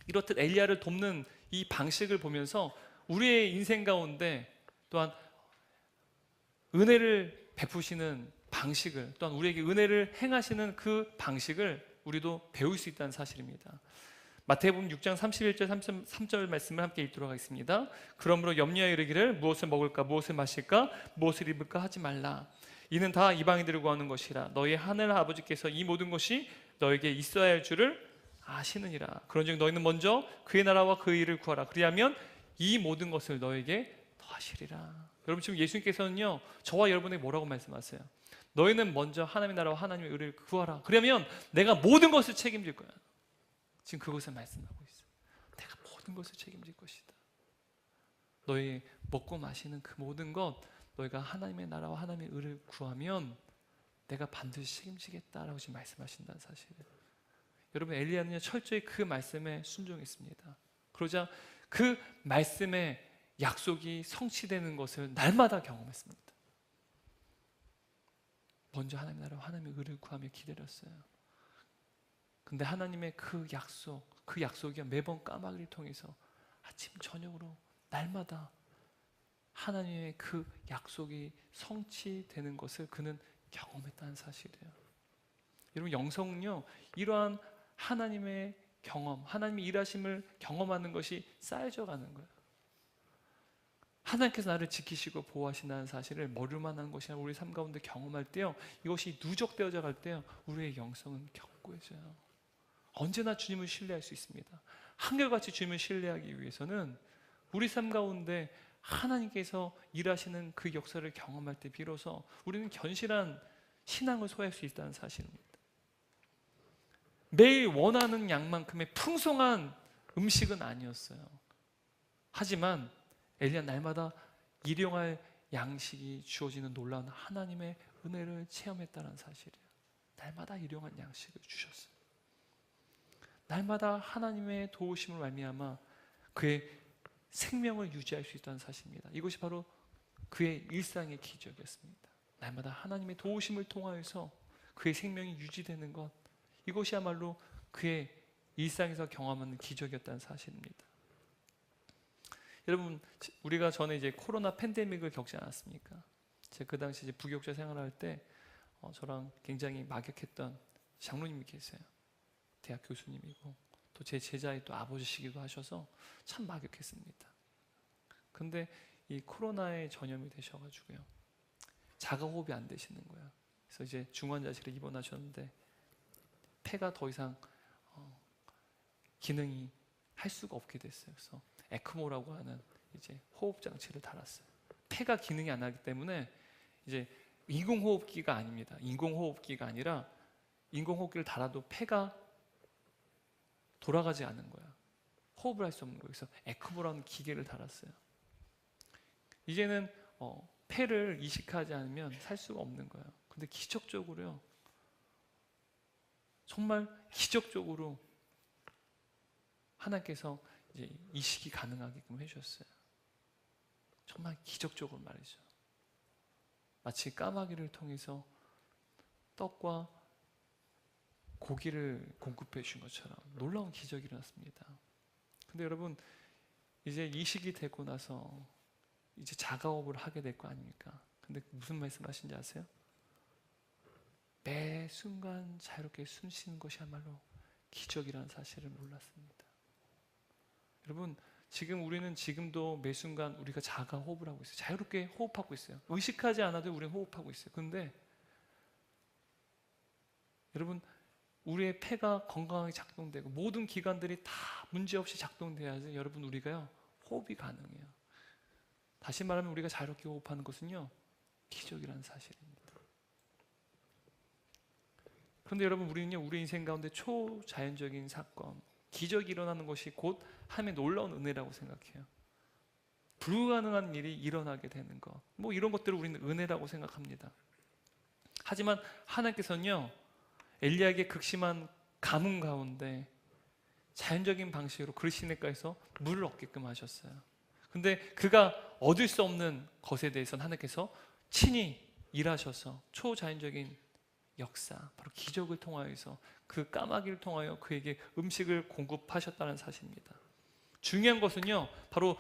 이렇듯 엘리야를 돕는 이 방식을 보면서 우리의 인생 가운데 또한 은혜를 베푸시는 방식을, 또한 우리에게 은혜를 행하시는 그 방식을 우리도 배울 수 있다는 사실입니다. 마태복음 6장 31절 33절 말씀을 함께 읽도록 하겠습니다. 그러므로 염려하여 이르기를 무엇을 먹을까 무엇을 마실까 무엇을 입을까 하지 말라. 이는 다 이방인들을 구하는 것이라. 너희 하늘 아버지께서 이 모든 것이 너에게 있어야 할 줄을 아시느니라. 그런즉 너희는 먼저 그의 나라와 그의 일을 구하라. 그리하면 이 모든 것을 너에게 더하시리라. 여러분, 지금 예수님께서는요, 저와 여러분에게 뭐라고 말씀하세요? 너희는 먼저 하나님의 나라와 하나님의 의를 구하라. 그러면 내가 모든 것을 책임질 거야. 지금 그것을 말씀하고 있어요. 내가 모든 것을 책임질 것이다. 너희 먹고 마시는 그 모든 것, 너희가 하나님의 나라와 하나님의 의를 구하면 내가 반드시 책임지겠다라고 지금 말씀하신다는 사실을. 여러분, 엘리야는요, 철저히 그 말씀에 순종했습니다. 그러자 그 말씀의 약속이 성취되는 것을 날마다 경험했습니다. 먼저 하나님의 나라와 하나님의 의를 구하며 기다렸어요. 근데 하나님의 그 약속이 매번 까마귀를 통해서 아침 저녁으로 날마다 하나님의 그 약속이 성취되는 것을 그는 경험했다는 사실이에요. 여러분, 영성은요, 이러한 하나님의 경험, 하나님의 일하심을 경험하는 것이 쌓여져 가는 거예요. 하나님께서 나를 지키시고 보호하신다는 사실을 머리로만 하는 것이 아니라 우리 삶 가운데 경험할 때요, 이것이 누적되어져 갈 때요, 우리의 영성은 견고해져요. 언제나 주님을 신뢰할 수 있습니다. 한결같이 주님을 신뢰하기 위해서는 우리 삶 가운데 하나님께서 일하시는 그 역사를 경험할 때 비로소 우리는 견실한 신앙을 소화할 수 있다는 사실입니다. 매일 원하는 양만큼의 풍성한 음식은 아니었어요. 하지만 엘리야 날마다 일용할 양식이 주어지는 놀라운 하나님의 은혜를 체험했다는 사실이에요. 날마다 일용할 양식을 주셨어요. 날마다 하나님의 도우심을 말미암아 그의 생명을 유지할 수 있다는 사실입니다. 이것이 바로 그의 일상의 기적이었습니다. 날마다 하나님의 도우심을 통하여서 그의 생명이 유지되는 것, 이것이야말로 그의 일상에서 경험하는 기적이었다는 사실입니다. 여러분, 우리가 전에 이제 코로나 팬데믹을 겪지 않았습니까? 제가 그 당시 이제 부교육자 생활할 때 저랑 굉장히 막역했던 장로님이 계세요. 대학 교수님이고 또 제 제자의 또 아버지시기도 하셔서 참 막역했습니다. 근데 이 코로나에 전염이 되셔가지고요, 자가호흡이 안 되시는 거예요. 그래서 이제 중환자실에 입원하셨는데 폐가 더 이상 기능이 할 수가 없게 됐어요. 그래서 에크모라고 하는 이제 호흡 장치를 달았어요. 폐가 기능이 안 하기 때문에 이제 인공호흡기가 아닙니다. 인공호흡기가 아니라 인공호흡기를 달아도 폐가 돌아가지 않는 거야. 호흡을 할 수 없는 거예요. 그래서 에크모라는 기계를 달았어요. 이제는 폐를 이식하지 않으면 살 수가 없는 거예요. 근데 기적적으로요, 정말 기적적으로 하나님께서 이제 이식이 가능하게끔 해주셨어요. 정말 기적적으로 말이죠. 마치 까마귀를 통해서 떡과 고기를 공급해 주신 것처럼 놀라운 기적이 일어났습니다. 근데 여러분, 이제 이식이 되고 나서 이제 자가호흡을 하게 될 거 아닙니까? 근데 무슨 말씀하신지 아세요? 매 순간 자유롭게 숨 쉬는 것이야말로 기적이라는 사실을 몰랐습니다. 여러분, 지금 우리는 지금도 매 순간 우리가 자가호흡을 하고 있어요. 자유롭게 호흡하고 있어요. 의식하지 않아도 우리는 호흡하고 있어요. 그런데 여러분, 우리의 폐가 건강하게 작동되고 모든 기관들이 다 문제없이 작동돼야지 여러분 우리가요 호흡이 가능해요. 다시 말하면 우리가 자유롭게 호흡하는 것은요 기적이라는 사실입니다. 그런데 여러분, 우리는요 우리 인생 가운데 초자연적인 사건, 기적이 일어나는 것이 곧 하나님의 놀라운 은혜라고 생각해요. 불가능한 일이 일어나게 되는 것, 뭐 이런 것들을 우리는 은혜라고 생각합니다. 하지만 하나님께서는요 엘리야에게 극심한 가뭄 가운데 자연적인 방식으로 그리시네가에서 물을 얻게끔 하셨어요. 근데 그가 얻을 수 없는 것에 대해서는 하나님께서 친히 일하셔서 초자연적인 역사, 바로 기적을 통하여서 그 까마귀를 통하여 그에게 음식을 공급하셨다는 사실입니다. 중요한 것은요 바로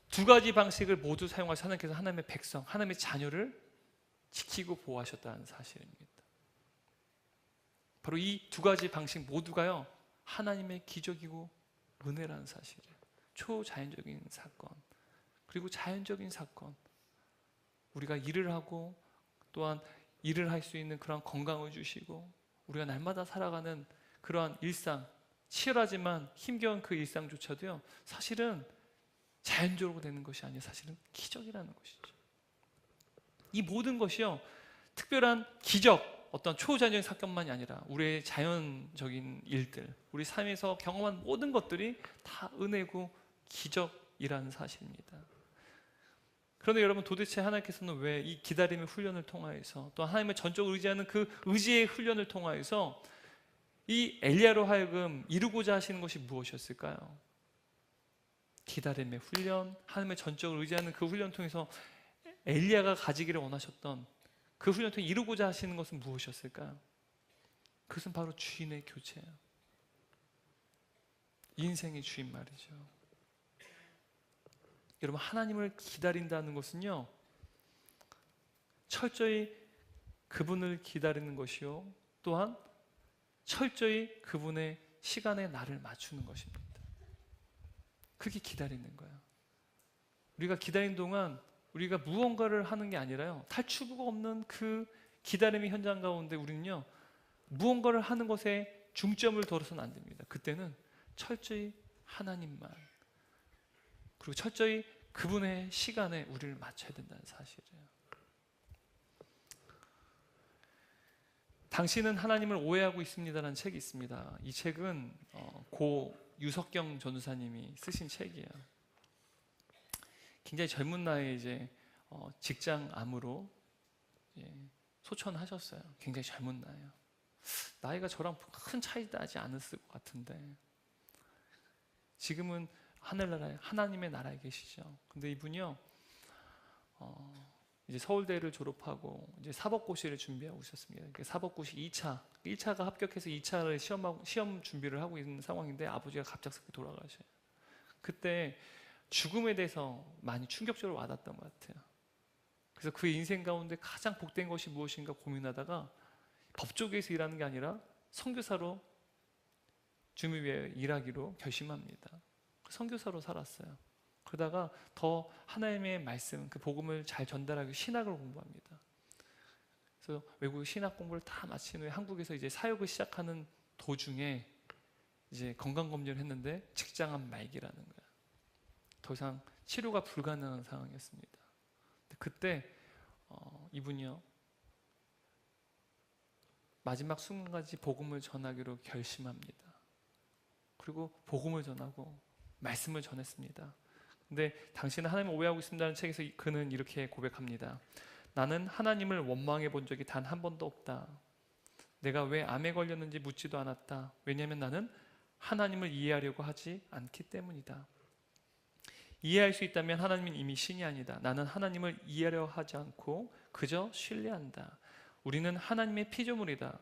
두 가지 방식을 모두 사용하셔서 하나님께서 하나님의 백성, 하나님의 자녀를 지키고 보호하셨다는 사실입니다. 바로 이 두 가지 방식 모두가요 하나님의 기적이고 은혜라는 사실이에요. 초자연적인 사건, 그리고 자연적인 사건, 우리가 일을 하고 또한 일을 할 수 있는 그런 건강을 주시고 우리가 날마다 살아가는 그러한 일상, 치열하지만 힘겨운 그 일상조차도요 사실은 자연적으로 되는 것이 아니에요. 사실은 기적이라는 것이죠. 이 모든 것이요 특별한 기적, 어떤 초자연적인 사건만이 아니라 우리의 자연적인 일들, 우리 삶에서 경험한 모든 것들이 다 은혜고 기적이라는 사실입니다. 그런데 여러분, 도대체 하나님께서는 왜 이 기다림의 훈련을 통하여서 또 하나님의 전적으로 의지하는 그 의지의 훈련을 통하여서 이 엘리야로 하여금 이루고자 하시는 것이 무엇이었을까요? 기다림의 훈련, 하나님의 전적으로 의지하는 그 훈련을 통해서 엘리야가 가지기를 원하셨던 그 훈련을 통해 이루고자 하시는 것은 무엇이었을까요? 그것은 바로 주인의 교체예요. 인생의 주인 말이죠. 여러분, 하나님을 기다린다는 것은요 철저히 그분을 기다리는 것이요 또한 철저히 그분의 시간에 나를 맞추는 것입니다. 그게 기다리는 거예요. 우리가 기다리는 동안 우리가 무언가를 하는 게 아니라요 탈출구가 없는 그 기다림의 현장 가운데 우리는요 무언가를 하는 것에 중점을 둬서는 안 됩니다. 그때는 철저히 하나님만, 그리고 철저히 그분의 시간에 우리를 맞춰야 된다는 사실이에요. 당신은 하나님을 오해하고 있습니다라는 책이 있습니다. 이 책은 고 유석경 전도사님이 쓰신 책이에요. 굉장히 젊은 나이에 이제 직장 암으로 소천하셨어요. 굉장히 젊은 나이에요. 나이가 저랑 큰 차이 나지 않았을 것 같은데 지금은 하늘나라에 하나님의 나라에 계시죠. 근데 이분이요 이제 서울대를 졸업하고 이제 사법고시를 준비하고 있었습니다. 사법고시 2차, 1차가 합격해서 2차를 시험 준비를 하고 있는 상황인데 아버지가 갑작스럽게 돌아가셔요. 그때 죽음에 대해서 많이 충격적으로 와닿았던 것 같아요. 그래서 그 인생 가운데 가장 복된 것이 무엇인가 고민하다가 법조계에서 일하는 게 아니라 선교사로 주님을 위해 일하기로 결심합니다. 선교사로 살았어요. 그러다가 더 하나님의 말씀, 그 복음을 잘 전달하기 위해 신학을 공부합니다. 그래서 외국 신학 공부를 다 마친 후에 한국에서 이제 사역을 시작하는 도중에 이제 건강검진을 했는데 직장암 말기라는 거예요. 더 이상 치료가 불가능한 상황이었습니다. 그때 이분이요 마지막 순간까지 복음을 전하기로 결심합니다. 그리고 복음을 전하고 말씀을 전했습니다. 근데 당신은 하나님을 오해하고 있습니다는 책에서 그는 이렇게 고백합니다. 나는 하나님을 원망해 본 적이 단 한 번도 없다. 내가 왜 암에 걸렸는지 묻지도 않았다. 왜냐하면 나는 하나님을 이해하려고 하지 않기 때문이다. 이해할 수 있다면 하나님은 이미 신이 아니다. 나는 하나님을 이해하려 하지 않고 그저 신뢰한다. 우리는 하나님의 피조물이다.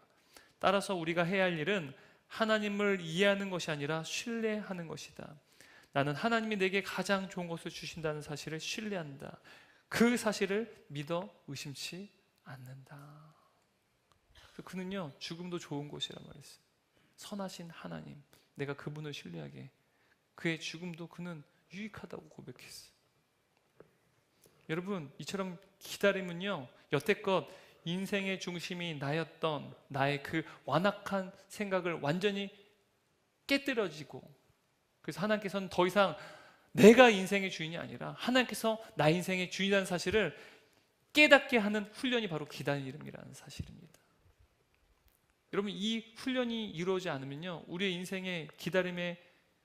따라서 우리가 해야 할 일은 하나님을 이해하는 것이 아니라 신뢰하는 것이다. 나는 하나님이 내게 가장 좋은 것을 주신다는 사실을 신뢰한다. 그 사실을 믿어 의심치 않는다. 그는요, 죽음도 좋은 것이란 말이었어요. 선하신 하나님, 내가 그분을 신뢰하게, 그의 죽음도 그는 유익하다고 고백했어요. 여러분, 이처럼 기다림은요, 여태껏 인생의 중심이 나였던 나의 그 완악한 생각을 완전히 깨뜨려지고, 그래서 하나님께서는 더 이상 내가 인생의 주인이 아니라 하나님께서 나 인생의 주인이라는 사실을 깨닫게 하는 훈련이 바로 기다림이라는 사실입니다. 여러분, 이 훈련이 이루어지지 않으면요, 우리의 인생의 기다림의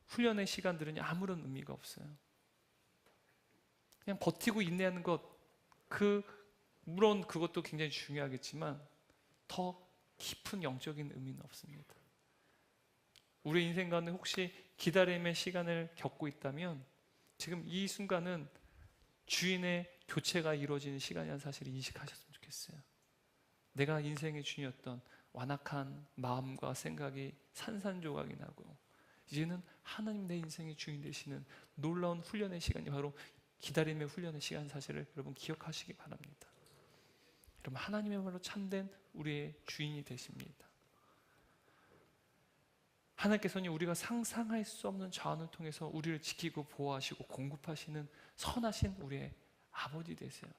훈련의 시간들은 아무런 의미가 없어요. 그냥 버티고 인내하는 것, 물론 그것도 굉장히 중요하겠지만 더 깊은 영적인 의미는 없습니다. 우리 인생 가운데 혹시 기다림의 시간을 겪고 있다면 지금 이 순간은 주인의 교체가 이루어지는 시간이라는 사실을 인식하셨으면 좋겠어요. 내가 인생의 주인이었던 완악한 마음과 생각이 산산조각이 나고, 이제는 하나님 내 인생의 주인 되시는 놀라운 훈련의 시간이 바로 기다림의 훈련의 시간 사실을 여러분 기억하시기 바랍니다. 여러분, 하나님이야말로 참된 우리의 주인이 되십니다. 하나님께서는 우리가 상상할 수 없는 자원을 통해서 우리를 지키고 보호하시고 공급하시는 선하신 우리의 아버지 되세요.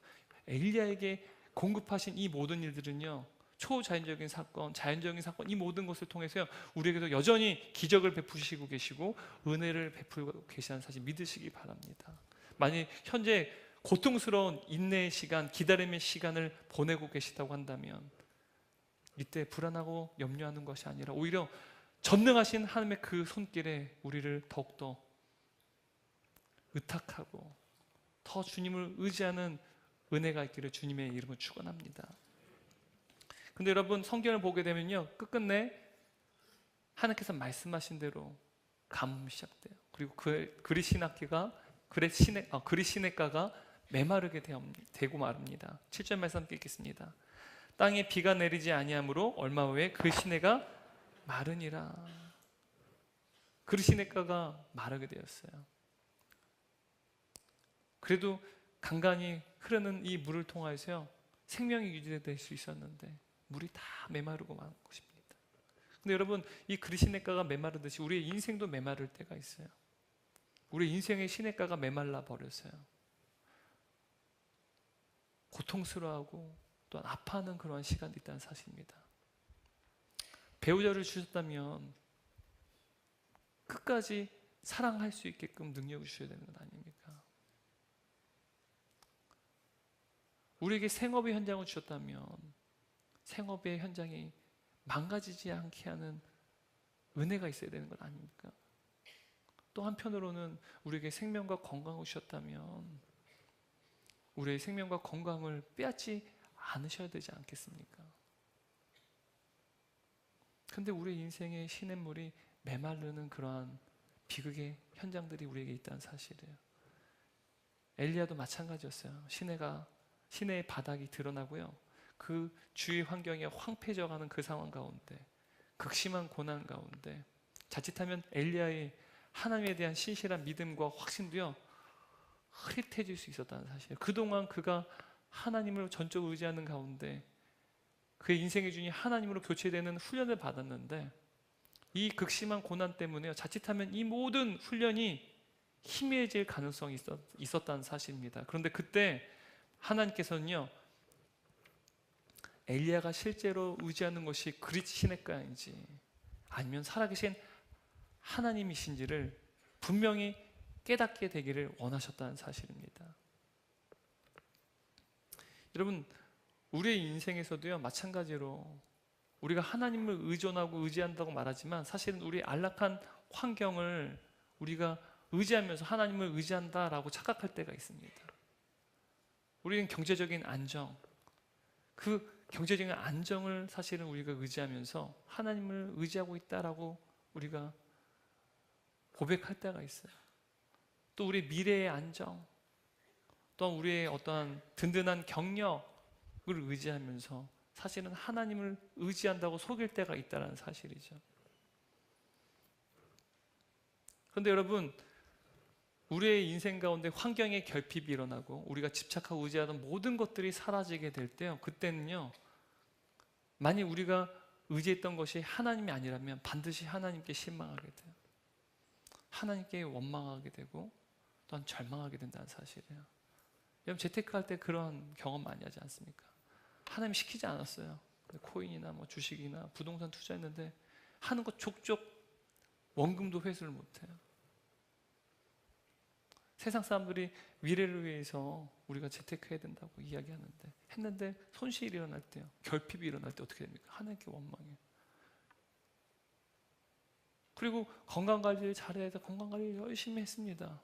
엘리야에게 공급하신 이 모든 일들은요, 초자연적인 사건, 자연적인 사건, 이 모든 것을 통해서 우리에게도 여전히 기적을 베푸시고 계시고 은혜를 베풀고 계시다는 사실 믿으시기 바랍니다. 만약 현재 고통스러운 인내의 시간, 기다림의 시간을 보내고 계시다고 한다면 이때 불안하고 염려하는 것이 아니라 오히려 전능하신 하나님의 그 손길에 우리를 더욱더 의탁하고 더 주님을 의지하는 은혜가 있기를 주님의 이름으로 축원합니다. 근데 여러분, 성경을 보게 되면요, 끝끝내 하나님께서 말씀하신 대로 가뭄이 시작돼요. 그리고 그리시네가가 메마르게 되고 말합니다. 7절 말씀 함께 읽겠습니다. 땅에 비가 내리지 아니하므로 얼마 후에 그 시내가 마르니라. 그리시네가가 마르게 되었어요. 그래도 간간히 흐르는 이 물을 통하여서요, 생명이 유지될 수 있었는데 물이 다 메마르고 만 것입니다. 근데 여러분, 이 그리시네가가 메마르듯이 우리의 인생도 메마를 때가 있어요. 우리 인생의 시냇가가 메말라 버렸어요. 고통스러워하고 또한 아파하는 그러한 시간이 있다는 사실입니다. 배우자를 주셨다면 끝까지 사랑할 수 있게끔 능력을 주셔야 되는 건 아닙니까? 우리에게 생업의 현장을 주셨다면 생업의 현장이 망가지지 않게 하는 은혜가 있어야 되는 건 아닙니까? 또 한편으로는 우리에게 생명과 건강을 주셨다면 우리의 생명과 건강을 빼앗지 않으셔야 되지 않겠습니까? 근데 우리의 인생의 시냇물이 메마르는 그러한 비극의 현장들이 우리에게 있다는 사실이에요. 엘리야도 마찬가지였어요. 시내의 바닥이 드러나고요, 그 주위 환경이 황폐해져가는 그 상황 가운데, 극심한 고난 가운데 자칫하면 엘리야의 하나님에 대한 신실한 믿음과 확신도요 흐릿해질 수 있었다는 사실이에요. 그동안 그가 하나님을 전적으로 의지하는 가운데 그의 인생의 주인이 하나님으로 교체되는 훈련을 받았는데, 이 극심한 고난 때문에 자칫하면 이 모든 훈련이 희미해질 가능성이 있었다는 사실입니다. 그런데 그때 하나님께서는요, 엘리야가 실제로 의지하는 것이 그리시네가인지 아니면 살아계신 하나님이신지를 분명히 깨닫게 되기를 원하셨다는 사실입니다. 여러분, 우리의 인생에서도요 마찬가지로 우리가 하나님을 의존하고 의지한다고 말하지만 사실은 우리의 안락한 환경을 우리가 의지하면서 하나님을 의지한다라고 착각할 때가 있습니다. 우리는 경제적인 안정, 그 경제적인 안정을 사실은 우리가 의지하면서 하나님을 의지하고 있다라고 우리가 고백할 때가 있어요. 또 우리 미래의 안정, 또 우리의 어떠한 든든한 경력을 의지하면서 사실은 하나님을 의지한다고 속일 때가 있다는 사실이죠. 그런데 여러분, 우리의 인생 가운데 환경의 결핍이 일어나고 우리가 집착하고 의지하던 모든 것들이 사라지게 될 때요, 그때는요, 만약 우리가 의지했던 것이 하나님이 아니라면 반드시 하나님께 실망하게 돼요. 하나님께 원망하게 되고 또한 절망하게 된다는 사실이에요. 여러분, 재테크할 때 그런 경험 많이 하지 않습니까? 하나님 시키지 않았어요. 코인이나 뭐 주식이나 부동산 투자했는데 하는 거 족족 원금도 회수를 못해요. 세상 사람들이 미래를 위해서 우리가 재테크해야 된다고 이야기하는데, 했는데 손실이 일어날 때요, 결핍이 일어날 때 어떻게 됩니까? 하나님께 원망해요. 그리고 건강관리를 잘해서 건강관리를 열심히 했습니다.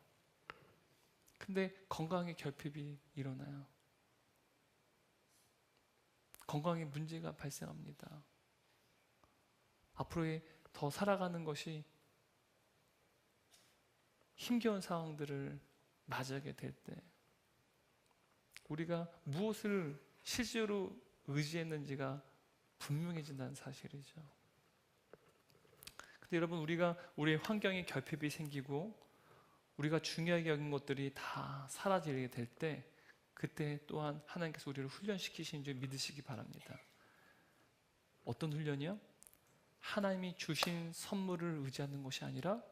근데 건강에 결핍이 일어나요. 건강에 문제가 발생합니다. 앞으로의 더 살아가는 것이 힘겨운 상황들을 맞이하게 될 때 우리가 무엇을 실제로 의지했는지가 분명해진다는 사실이죠. 근데 여러분, 우리가 우리의 환경에 결핍이 생기고 우리가 중요하게 여긴 것들이 다 사라지게 될 때, 그때 또한 하나님께서 우리를 훈련시키신 줄 믿으시기 바랍니다. 어떤 훈련이요? 하나님이 주신 선물을 의지하는 것이 아니라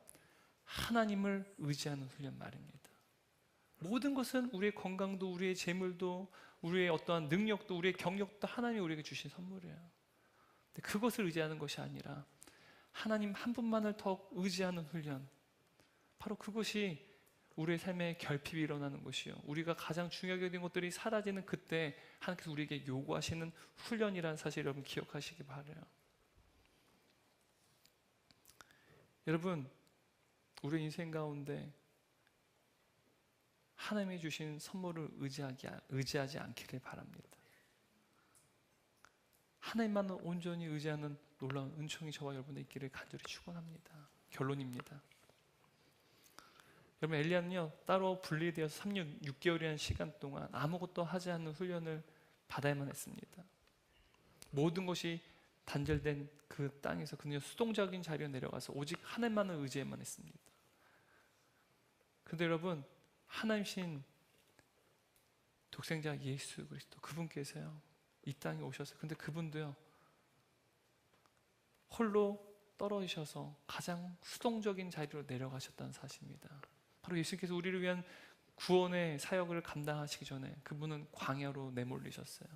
하나님을 의지하는 훈련 말입니다. 모든 것은 우리의 건강도, 우리의 재물도, 우리의 어떠한 능력도, 우리의 경력도 하나님이 우리에게 주신 선물이에요. 근데 그것을 의지하는 것이 아니라 하나님 한 분만을 더 의지하는 훈련, 바로 그것이 우리의 삶에 결핍이 일어나는 것이요, 우리가 가장 중요하게 여긴 것들이 사라지는 그때 하나님께서 우리에게 요구하시는 훈련이라는 사실, 여러분 기억하시기 바라요. 여러분, 우리 인생 가운데 하나님이 주신 선물을 의지하지 않기를 바랍니다. 하나님만을 온전히 의지하는 놀라운 은총이 저와 여러분의 있기를 간절히 축원합니다. 결론입니다. 여러분, 엘리야는요, 따로 분리되어서 3년 6개월이라는 시간 동안 아무것도 하지 않는 훈련을 받아야만 했습니다. 모든 것이 단절된 그 땅에서 그는 수동적인 자리로 내려가서 오직 하나님만을 의지해야만 했습니다. 그런데 여러분, 하나님신 독생자 예수 그리스도, 그분께서요 이 땅에 오셨어요. 근데 그분도요 홀로 떨어지셔서 가장 수동적인 자리로 내려가셨다는 사실입니다. 바로 예수님께서 우리를 위한 구원의 사역을 감당하시기 전에 그분은 광야로 내몰리셨어요.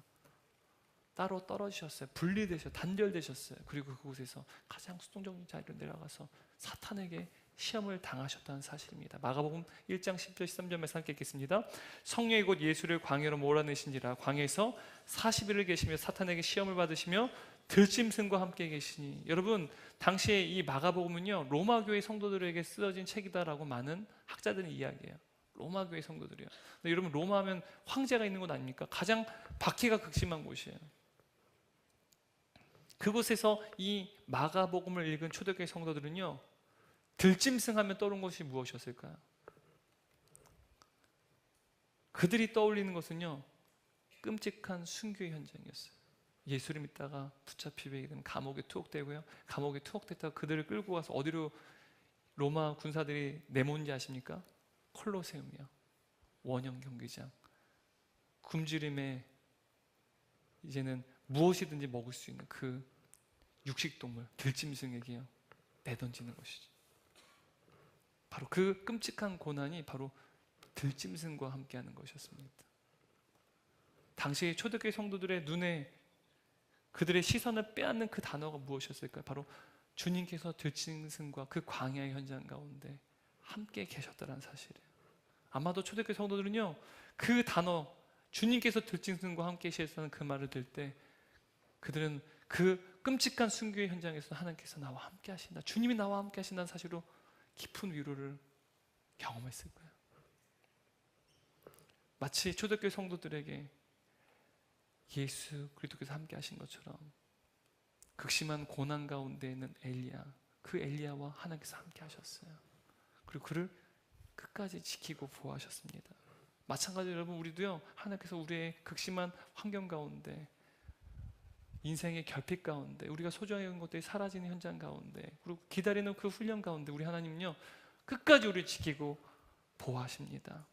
따로 떨어지셨어요. 분리되셨어요. 단절되셨어요. 그리고 그곳에서 가장 수동적인 자리로 내려가서 사탄에게 시험을 당하셨다는 사실입니다. 마가복음 1장 10절 13절 말씀 함께 읽겠습니다. 성령이 곧 예수를 광야로 몰아내신지라 광야에서 40일을 계시며 사탄에게 시험을 받으시며 들짐승과 함께 계시니. 여러분, 당시에 이 마가복음은요 로마 교회 성도들에게 쓰여진 책이다라고 많은 학자들이 이야기해요. 로마 교회 성도들이요. 근데 여러분, 로마 하면 황제가 있는 곳 아닙니까? 가장 박해가 극심한 곳이에요. 그곳에서 이 마가복음을 읽은 초대교회 성도들은요 들짐승 하면 떠오른 것이 무엇이었을까요? 그들이 떠올리는 것은요 끔찍한 순교의 현장이었어요. 예수를 믿다가 붙잡히게 되면 감옥에 투옥되고요, 감옥에 투옥됐다가 그들을 끌고 가서 어디로 로마 군사들이 내몬지 아십니까? 콜로세움이요, 원형 경기장, 굶주림에 이제는 무엇이든지 먹을 수 있는 그 육식동물 들짐승에게요 내던지는 것이죠. 바로 그 끔찍한 고난이 바로 들짐승과 함께하는 것이었습니다. 당시 초대교회 성도들의 눈에 그들의 시선을 빼앗는 그 단어가 무엇이었을까요? 바로 주님께서 들짐승과 그 광야의 현장 가운데 함께 계셨다는 사실이에요. 아마도 초대교회 성도들은요 그 단어, 주님께서 들짐승과 함께 계셨다는 그 말을 들을 때 그들은 그 끔찍한 순교의 현장에서 하나님께서 나와 함께 하신다, 주님이 나와 함께 하신다는 사실로 깊은 위로를 경험했을 거예요. 마치 초대교회 성도들에게 예수 그리스도께서 함께 하신 것처럼 극심한 고난 가운데 있는 엘리야, 그 엘리야와 하나님께서 함께 하셨어요. 그리고 그를 끝까지 지키고 보호하셨습니다. 마찬가지로 여러분, 우리도요 하나님께서 우리의 극심한 환경 가운데, 인생의 결핍 가운데, 우리가 소중하게 여긴 것들이 사라지는 현장 가운데, 그리고 기다리는 그 훈련 가운데 우리 하나님은요 끝까지 우리를 지키고 보호하십니다.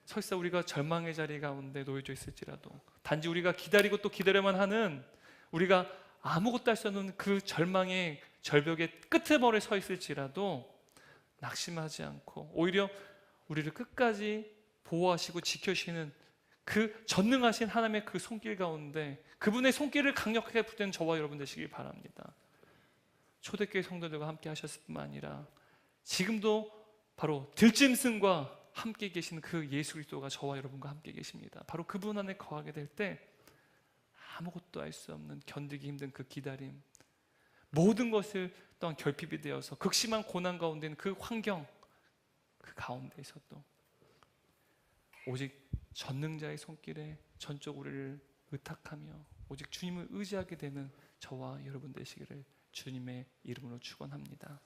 설사 우리가 절망의 자리 가운데 놓여져 있을지라도, 단지 우리가 기다리고 또 기다려만 하는, 우리가 아무것도 할 수 없는 그 절망의 절벽의 끝에 서 있을지라도 낙심하지 않고 오히려 우리를 끝까지 보호하시고 지켜주시는 그 전능하신 하나님의 그 손길 가운데, 그분의 손길을 강력하게 붙드는 저와 여러분 되시길 바랍니다. 초대교회 성도들과 함께 하셨을 뿐만 아니라 지금도 바로 들짐승과 함께 계시는 그 예수 그리스도가 저와 여러분과 함께 계십니다. 바로 그분 안에 거하게 될 때 아무것도 할 수 없는, 견디기 힘든 그 기다림, 모든 것을 또한 결핍이 되어서 극심한 고난 가운데 있는 그 환경, 그 가운데에서도 오직 전능자의 손길에 전적 우리를 의탁하며 오직 주님을 의지하게 되는 저와 여러분 되시기를 주님의 이름으로 축원합니다.